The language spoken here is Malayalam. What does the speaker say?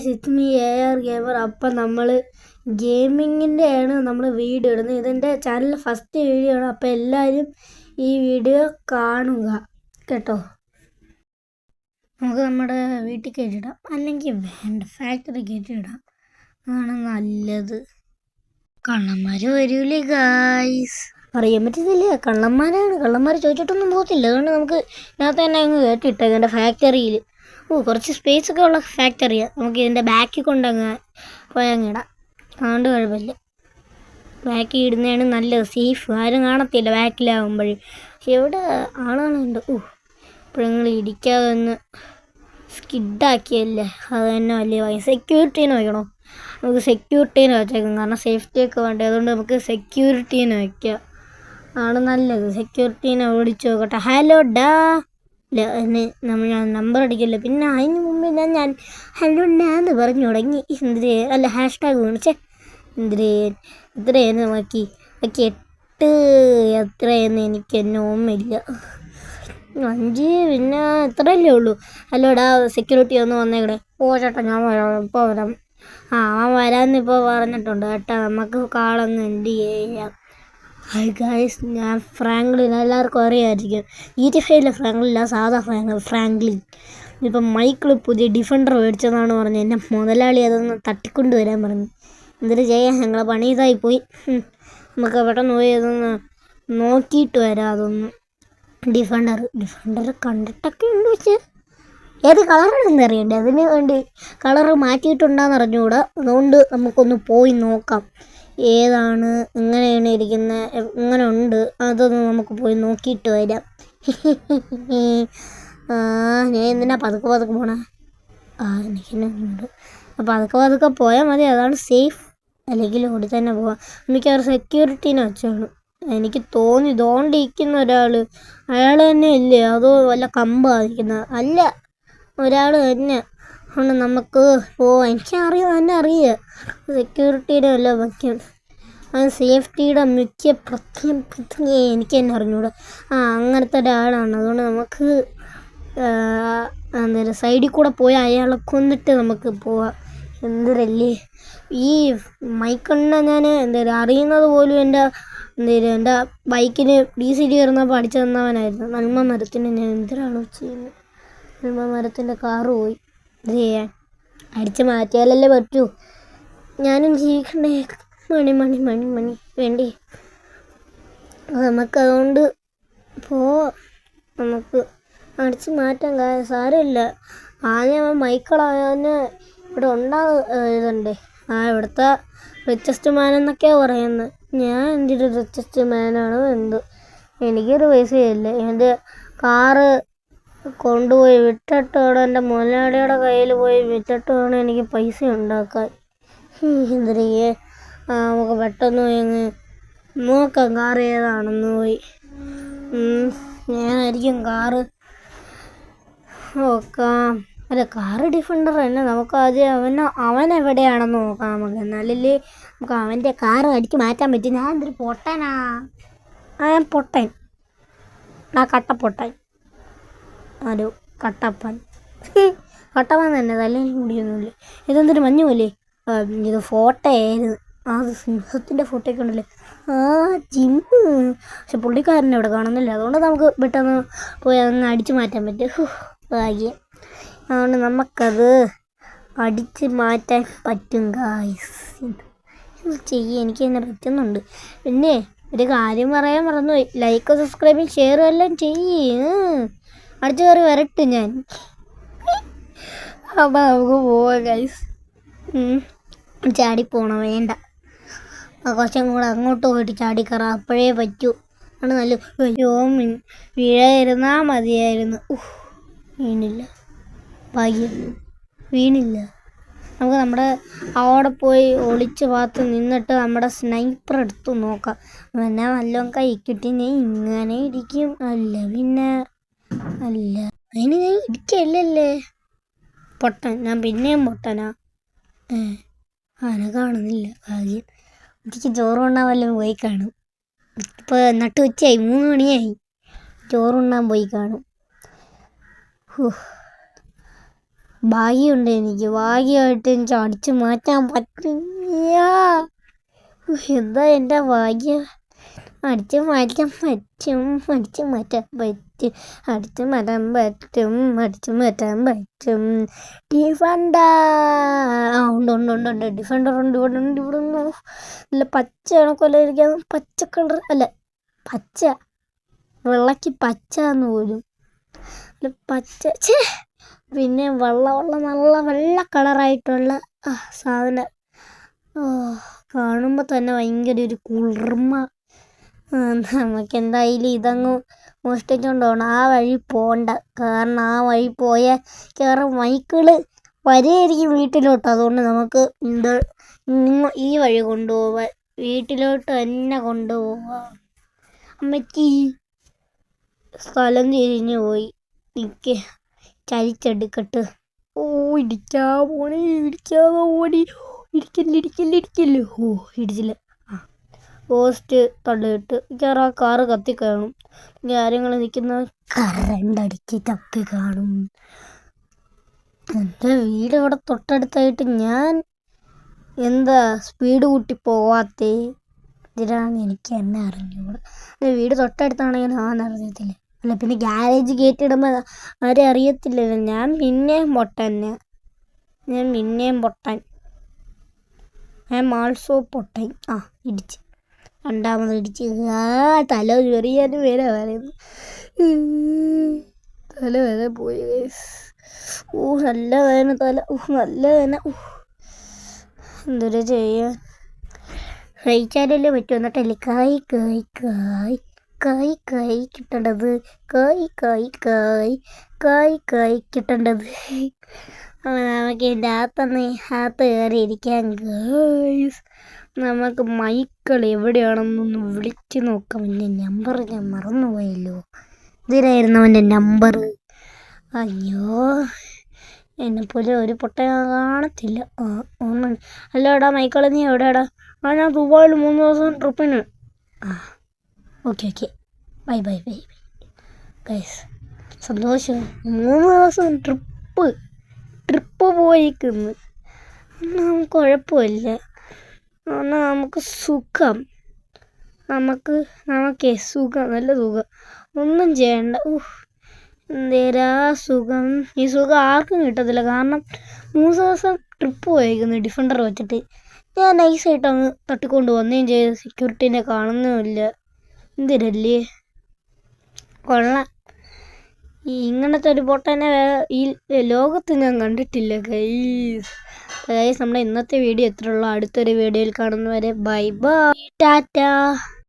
Guys, it's me AR gamer. അപ്പം നമ്മൾ ഗെയിമിങ്ങിൻ്റെയാണ് നമ്മൾ വീഡിയോ ഇടുന്നത്. ഇതെൻ്റെ ചാനലിലെ ഫസ്റ്റ് വീഡിയോ ആണ്. അപ്പോൾ എല്ലാവരും ഈ വീഡിയോ കാണുക കേട്ടോ. നമുക്ക് നമ്മുടെ വീട്ടിൽ കയറ്റിയിടാം, അല്ലെങ്കിൽ വേണ്ട ഫാക്ടറി കയറ്റിയിടാം, അതാണ് നല്ലത്. കള്ളന്മാർ വരൂലേ ഗായ്സ്? അറിയാൻ പറ്റുന്നില്ല, കള്ളന്മാർ ചോദിച്ചിട്ടൊന്നും പോകത്തില്ല. അതുകൊണ്ട് നമുക്ക് ഇതിനകത്ത് തന്നെ അങ്ങ് കയറ്റിയിട്ടേക്കാം എൻ്റെ ഫാക്ടറിയിൽ. കുറച്ച് സ്പേസ് ഒക്കെ ഉള്ള ഫാക്ടറിയാണ്. നമുക്ക് ഇതിൻ്റെ ബാക്കിൽ കൊണ്ടങ്ങ് പോയങ്ങിടാം, അതുകൊണ്ട് കുഴപ്പമില്ല. ബാക്കിൽ ഇടുന്നതാണ് നല്ലത്, സേഫ്. ആരും കാണത്തില്ല ബാക്കിലാകുമ്പോഴും. പക്ഷെ ഇവിടെ ആളുകളുണ്ട്. ഇപ്പോൾ നിങ്ങൾ ഇടിക്കാതെ ഒന്ന് സ്കിഡാക്കിയല്ലേ, അത് തന്നെ വലിയ സെക്യൂരിറ്റീനെ വയ്ക്കണോ? നമുക്ക് സെക്യൂരിറ്റീനെ വെച്ചേക്കാം, കാരണം സേഫ്റ്റിയൊക്കെ വേണ്ടേ. അതുകൊണ്ട് നമുക്ക് സെക്യൂരിറ്റീനെ വയ്ക്കാം, ആണ് നല്ലത്. സെക്യൂരിറ്റീനെ ഓടിച്ചു നോക്കട്ടെ. ഹലോ ഡാ, ഞാൻ നമ്പർ അടിക്കില്ല. പിന്നെ അതിന് മുമ്പ് ഞാൻ ഹലോ ഡാ എന്ന് പറഞ്ഞു തുടങ്ങി. അല്ല #, വിളിച്ചേ എത്രയെന്ന് നോക്കി 8 എത്രയെന്ന് എനിക്ക് എന്നെ ഓർമ്മയില്ല. 5 പിന്നെ ഇത്രയല്ലേ ഉള്ളൂ. ഹലോടാ, സെക്യൂരിറ്റി ഒന്ന് വന്നേക്കടെ. ചേട്ടാ ഞാൻ വരാം, ഇപ്പോൾ വരാം. അവൻ വരാമെന്ന് ഇപ്പോൾ പറഞ്ഞിട്ടുണ്ട് കേട്ടോ. നമുക്ക് കാളങ്ങ് എന്ത് ചെയ്യാം. ഹായ് ഗായ്സ്, ഞാൻ ഫ്രാങ്ക്ലിൻ. എല്ലാവർക്കും അറിയാമായിരിക്കും. GTA ഫ്രാങ്ക്ലിൻ, സാധാ ഫ്രാങ്ക്ലിൻ. ഇപ്പം മൈക്കിൾ പുതിയ ഡിഫൻഡർ മേടിച്ചതെന്നാണ് പറഞ്ഞത്. എൻ്റെ മുതലാളി അതൊന്ന് തട്ടിക്കൊണ്ട് വരാൻ പറഞ്ഞു. എന്തൊരു ചെയ്യാൻ, ഞങ്ങളെ പണി ഇതായി പോയി. നമുക്ക് പെട്ടെന്ന് പോയി അതൊന്ന് നോക്കിയിട്ട് വരാം. അതൊന്ന് ഡിഫൻഡർ കണ്ടിട്ടൊക്കെ ഉണ്ട്, പക്ഷേ ഏത് കളറാണെന്ന് അറിയണ്ടേ. അതിന് വേണ്ടി കളറ് മാറ്റിയിട്ടുണ്ടാന്ന് അറിഞ്ഞുകൂടാ. അതുകൊണ്ട് നമുക്കൊന്ന് പോയി നോക്കാം ഏതാണ്, എങ്ങനെയാണ് ഇരിക്കുന്നത്, എങ്ങനെ ഉണ്ട്, അതൊന്ന് നമുക്ക് പോയി നോക്കിയിട്ട് വരാം. ഞാൻ എന്തിനാ പതുക്കെ പോണേ? എനിക്കെന്നെ ഉണ്ട്. അപ്പോൾ പതുക്കെ പോയാൽ മതി, അതാണ് സേഫ്. അല്ലെങ്കിൽ ഓടി തന്നെ പോവാം. എനിക്ക് അവർ സെക്യൂരിറ്റീനെ വെച്ചാണ് എനിക്ക് തോന്നി. തോണ്ടിരിക്കുന്ന ഒരാൾ, അയാൾ തന്നെ ഇല്ലേ, അതോ വല്ല കമ്പായിരിക്കുന്നത്? അല്ല, ഒരാൾ തന്നെ. അതുകൊണ്ട് നമുക്ക് പോവാം. എന്നെ അറിയാം സെക്യൂരിറ്റീനെ വല്ല വയ്ക്കും. അത് സേഫ്റ്റിയുടെ മുഖ്യ പ്രത്യേകം എനിക്ക് തന്നെ അറിഞ്ഞൂടാ. അങ്ങനത്തെ ഒരാളാണ്. അതുകൊണ്ട് നമുക്ക് സൈഡിൽ കൂടെ പോയി അയാളെ കൊന്നിട്ട് നമുക്ക് പോവാം. എന്തൊരല്ലേ ഈ മൈക്കിളിനെ ഞാൻ അറിയുന്നത് പോലും എൻ്റെ ബൈക്കിന് DCD കയറുന്നപ്പോൾ അടിച്ചു തന്നവനായിരുന്നു. നന്മ മരത്തിന് ഞാൻ എന്തിനാണോ ചെയ്യുന്നത്? നന്മ മരത്തിൻ്റെ കാറ് പോയി. ഇത് ചെയ്യാൻ അടിച്ച് മാറ്റിയാലല്ലേ പറ്റൂ. ഞാനും ജീവിക്കണ്ടേ? മണി വേണ്ടി. നമുക്കതുകൊണ്ട് നമുക്ക് അടിച്ച് മാറ്റാൻ സാരമില്ല. ആദ്യം മൈക്കിളായവന് ഇവിടെ ഇതുണ്ട്. ഇവിടുത്തെ റിച്ചസ്റ്റ് മാൻ എന്നൊക്കെയാണ് പറയുന്നത്. ഞാൻ എന്തൊരു റിച്ചസ്റ്റ് മാനാണോ എന്തോ, എനിക്കൊരു പൈസയില്ല. എൻ്റെ കാറ് കൊണ്ടുപോയി വിട്ടിട്ട് വേണം, എൻ്റെ മുതലാളിയുടെ കയ്യിൽ പോയി വിറ്റിട്ട് വേണം എനിക്ക് പൈസ ഉണ്ടാക്കാൻ. എന്തിനേ നമുക്ക് പെട്ടെന്ന് പോയി അങ്ങ് നോക്കാം കാറ് ഏതാണെന്ന് പോയി. ഞാനായിരിക്കും കാറ് നോക്കാം. അല്ല, കാറ് ഡിഫൻഡർ തന്നെ. നമുക്ക് ആദ്യം അവനെവിടെയാണെന്ന് നോക്കാം. നമുക്ക് എന്നാലല്ലേ നമുക്ക് അവൻ്റെ കാറ് അടിച്ച് മാറ്റാൻ പറ്റും. ഞാൻ എന്തൊരു പൊട്ടനാ, ഞാൻ പൊട്ടൻ, കട്ടപ്പൊട്ടൻ, ഒരു കട്ടപ്പൻ തന്നെ. തലയിൽ മുടിയൊന്നുമില്ല. ഇതെന്തൊരു മഞ്ഞു പോലെ. ഇത് ഫോട്ടോ ആയിരുന്നു. അത് സിംഹത്തിൻ്റെ ഫോട്ടോയൊക്കെ ഉണ്ടല്ലേ. ജിമ്മ്. പക്ഷെ പുള്ളിക്കാരനെ ഇവിടെ കാണുന്നില്ല. അതുകൊണ്ട് നമുക്ക് പെട്ടെന്ന് പോയി അങ്ങ് അടിച്ചു മാറ്റാൻ പറ്റും. ഭാഗ്യം. അതുകൊണ്ട് നമുക്കത് അടിച്ച് മാറ്റാൻ പറ്റും ഗായ്സ്. എനിക്ക് തന്നെ പറ്റുന്നുണ്ട്. പിന്നെ ഒരു കാര്യം പറയാൻ മറന്നുപോയി. ലൈക്കും സബ്സ്ക്രൈബും ഷെയറും എല്ലാം അടിച്ചു കയറി വരട്ടെ ഞാൻ. അപ്പം നമുക്ക് പോവാം ഗൈസ്. ചാടിപ്പോണം, വേണ്ട. കുറച്ചും കൂടെ അങ്ങോട്ട് പോയിട്ട് ചാടിക്കറാം, അപ്പോഴേ പറ്റൂ. ആണ് നല്ല വീഴായിരുന്നാൽ മതിയായിരുന്നു. വീണില്ല, ഭാഗ്യം, വീണില്ല. നമുക്ക് നമ്മുടെ അവിടെ പോയി ഒളിച്ച് ഭാഗത്ത് നിന്നിട്ട് നമ്മുടെ സ്നൈപ്പർ എടുത്ത് നോക്കാം. പിന്നെ വല്ലതും കൈ കിട്ടി ഞാൻ ഇങ്ങനെ ഇരിക്കും. പിന്നെ അതിന് ഞാൻ ഇരിക്കല്ലേ പൊട്ടൻ. ഞാൻ പിന്നെയും പൊട്ടനാ. കാണുന്നില്ല, ഭാഗ്യം. എനിക്ക് ചോറുണ്ണാൻ വല്ലതും പോയി കാണും. ഇപ്പോൾ നട്ട് ഉച്ചയായി, 3 മണിയായി. ചോറുണ്ണാൻ പോയി കാണും. ഭാഗ്യമുണ്ട് എനിക്ക്. ഭാഗ്യമായിട്ട് എനിക്ക് അടിച്ചു മാറ്റാൻ പറ്റില്ല. എന്താ എൻ്റെ ഭാഗ്യം. അടിച്ചു മാറ്റാൻ പറ്റും. അടിച്ചു മാറ്റാൻ പറ്റും. അടിച്ചു മാറ്റാൻ പറ്റും. അടിച്ചു മാറ്റാൻ പറ്റും. ഡിഫൻഡർ ഉണ്ട്. ഡിഫൻഡർ ഉണ്ട്. ഇവിടെ ഉണ്ട്. നല്ല പച്ച കണക്കല്ല ഇരിക്കാൻ. പച്ച കളർ അല്ല, പച്ച വെള്ളക്ക് പച്ച എന്ന് പോലും പച്ച. പിന്നെ നല്ല വെള്ള കളറായിട്ടുള്ള സാധനം കാണുമ്പോൾ തന്നെ ഭയങ്കര ഒരു കുളിർമ. നമുക്ക് എന്തായാലും ഇതങ്ങ് മോഷ്ടിച്ചുകൊണ്ട് പോകണം. ആ വഴി പോകണ്ട. കാരണം ആ വഴി പോയാൽ കാരണം മൈക്കിൾ വരെയായിരിക്കും വീട്ടിലോട്ട്. അതുകൊണ്ട് നമുക്ക് ഈ വഴി കൊണ്ടുപോവാൻ, വീട്ടിലോട്ട് തന്നെ കൊണ്ടുപോവാം. അമ്മയ്ക്ക് സ്ഥലം തിരിഞ്ഞു പോയി. എനിക്ക് ചരിച്ചെടുക്കട്ട്. ഇടിക്കാതെ ഓടി. ഇടിക്കല്ലേ. ഇടിച്ചില്ല. പോസ്റ്റ് തള്ളിയിട്ട് മിക്കവാറും ആ കാറ് കത്തിക്കാണും. കാര്യങ്ങൾ നിൽക്കുന്ന കറണ്ടടിച്ച് കത്തി കാണും. എൻ്റെ വീട് ഇവിടെ തൊട്ടടുത്തായിട്ട് ഞാൻ എന്താ സ്പീഡ് കൂട്ടി പോവാത്തേ? ഇതിനാണ് എനിക്ക് എന്നെ അറിഞ്ഞൂടെ. വീട് തൊട്ടടുത്താണെങ്കിൽ അറിയത്തില്ല. അല്ല, പിന്നെ ഗ്യാരേജ് ഗേറ്റ് ഇടുമ്പോൾ ആരും അറിയത്തില്ലല്ലോ. ഞാൻ പിന്നെയും പൊട്ടൻ. ആൾസോ പൊട്ടൻ. ഇടിച്ച് രണ്ടാമത് ഇടിച്ച്. തല ചെറിയാനും വരെ പറയുന്നു. തല വരെ പോയി. നല്ല വേദന തല. നല്ല വേദന. എന്തൊരു ചെയ്യാൻ? കഴിച്ചാലല്ലേ പറ്റും. എന്നിട്ടല്ലേ കായ് കിട്ടേണ്ടത്. കായ് കിട്ടേണ്ടത്. നമുക്ക് ഇതിൻ്റെ അകത്ത് കയറിയിരിക്കാം ഗൈസ്. നമുക്ക് മൈക്കിൾ എവിടെയാണെന്നൊന്ന് വിളിച്ച് നോക്കാം. എൻ്റെ നമ്പർ ഞാൻ മറന്നുപോയല്ലോ. ഇതിലായിരുന്നു അവൻ്റെ നമ്പർ. അയ്യോ, എന്നെപ്പോലെ ഒരു പൊട്ട കാണത്തില്ല. അല്ലടാ മൈക്കിൾ, നീ എവിടെയാടാ? ഞാൻ ദുബായിൽ 3 ദിവസം ട്രിപ്പിന്. ഓക്കെ. Bye guys. സന്തോഷം. 3 ദിവസം ട്രിപ്പ് പോയിക്കുന്നു. നമുക്ക് കുഴപ്പമില്ല. എന്നാൽ നമുക്ക് സുഖം. നമുക്കേ സുഖം. നല്ല സുഖം. ഒന്നും ചെയ്യണ്ട. എന്തേരാ സുഖം. ഈ സുഖം ആർക്കും കിട്ടത്തില്ല. കാരണം 3 ദിവസം ട്രിപ്പ് പോയിരിക്കുന്നു ഡിഫൻഡർ വെച്ചിട്ട്. ഞാൻ നൈസായിട്ട് അങ്ങ് തട്ടിക്കൊണ്ട് വന്നേം ചെയ്ത്. സെക്യൂരിറ്റീനെ കാണുന്നുമില്ല. എന്തിനല്ലേ കൊള്ളാം. ഇങ്ങനത്തെ ഒരു പൊട്ടനെ ഈ ലോകത്ത് ഞാൻ കണ്ടിട്ടില്ല ഗൈസ്. നമ്മുടെ ഇന്നത്തെ വീഡിയോ എത്രയുള്ളൂ. അടുത്തൊരു വീഡിയോയിൽ കാണുന്നവരെ ബൈ ടാറ്റാ.